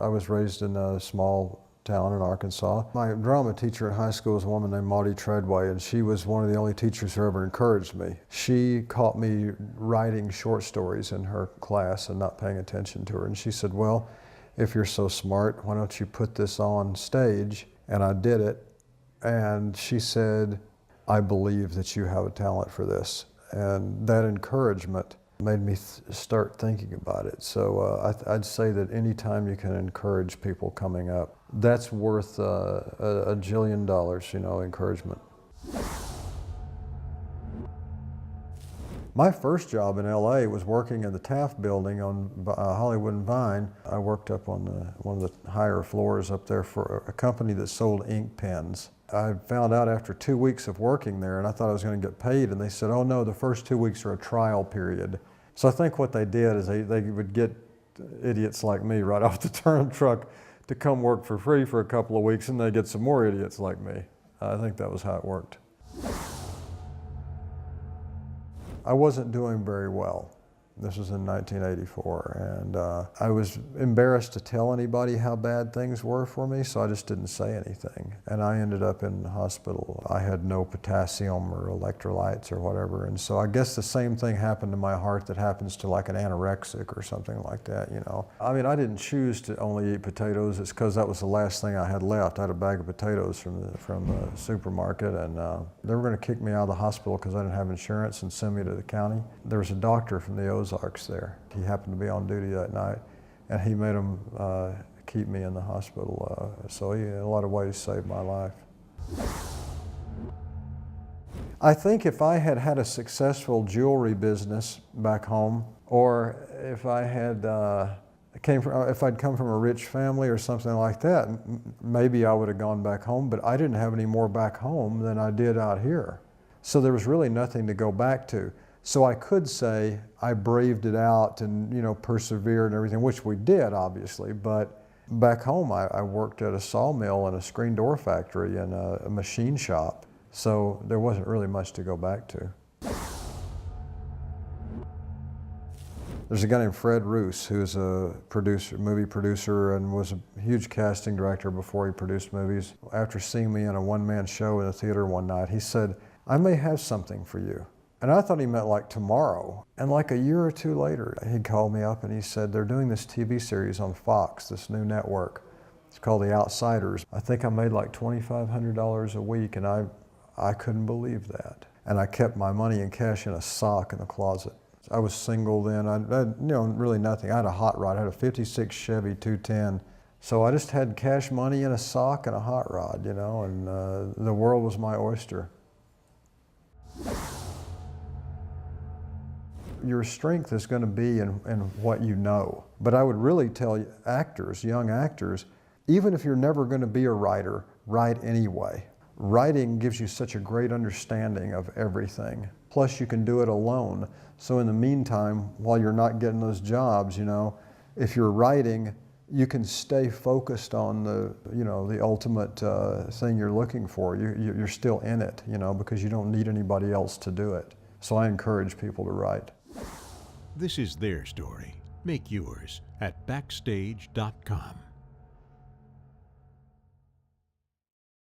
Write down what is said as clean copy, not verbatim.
I was raised in a small town in Arkansas. My drama teacher in high school was a woman named Maudie Treadway, and she was one of the only teachers who ever encouraged me. She caught me writing short stories in her class and not paying attention to her, and she said, well, if you're so smart, why don't you put this on stage? And I did it, and she said, I believe that you have a talent for this. And that encouragement made me start thinking about it. So I'd say that anytime you can encourage people coming up, that's worth a jillion dollars, you know, encouragement. My first job in LA was working in the Taft building on Hollywood and Vine. I worked up on one of the higher floors up there for a company that sold ink pens. I found out after 2 weeks of working there, and I thought I was going to get paid, and they said, oh no, the first 2 weeks are a trial period. So I think what they did is they would get idiots like me right off the turnip truck to come work for free for a couple of weeks, and they get some more idiots like me. I think that was how it worked. I wasn't doing very well. This was in 1984, and I was embarrassed to tell anybody how bad things were for me, so I just didn't say anything. And I ended up in the hospital. I had no potassium or electrolytes or whatever, and so I guess the same thing happened to my heart that happens to like an anorexic or something like that, you know. I mean, I didn't choose to only eat potatoes. It's because that was the last thing I had left. I had a bag of potatoes from the supermarket, and they were going to kick me out of the hospital because I didn't have insurance and send me to the county. There was a doctor from the Ozarks there. He happened to be on duty that night, and he made them keep me in the hospital. So he, in a lot of ways, saved my life. I think if I had had a successful jewelry business back home, or if I had if I'd come from a rich family or something like that, maybe I would have gone back home. But I didn't have any more back home than I did out here, so there was really nothing to go back to. So I could say I braved it out and, you know, persevered and everything, which we did, obviously. But back home, I worked at a sawmill and a screen door factory and a machine shop. So there wasn't really much to go back to. There's a guy named Fred Roos, who's a movie producer, and was a huge casting director before he produced movies. After seeing me in a one-man show in the theater one night, he said, I may have something for you. And I thought he meant like tomorrow. And like a year or two later, he called me up and he said, they're doing this TV series on Fox, this new network. It's called The Outsiders. I think I made like $2,500 a week, and I couldn't believe that. And I kept my money in cash in a sock in the closet. I was single then. I had, you know, really nothing. I had a hot rod. I had a 56 Chevy 210. So I just had cash money in a sock and a hot rod, you know, and the world was my oyster. Your strength is going to be in what you know. But I would really tell actors, young actors, even if you're never going to be a writer, write anyway. Writing gives you such a great understanding of everything. Plus you can do it alone. So in the meantime, while you're not getting those jobs, you know, if you're writing, you can stay focused on the, you know, the ultimate thing you're looking for. You're still in it, you know, because you don't need anybody else to do it. So I encourage people to write. This is their story. Make yours at Backstage.com.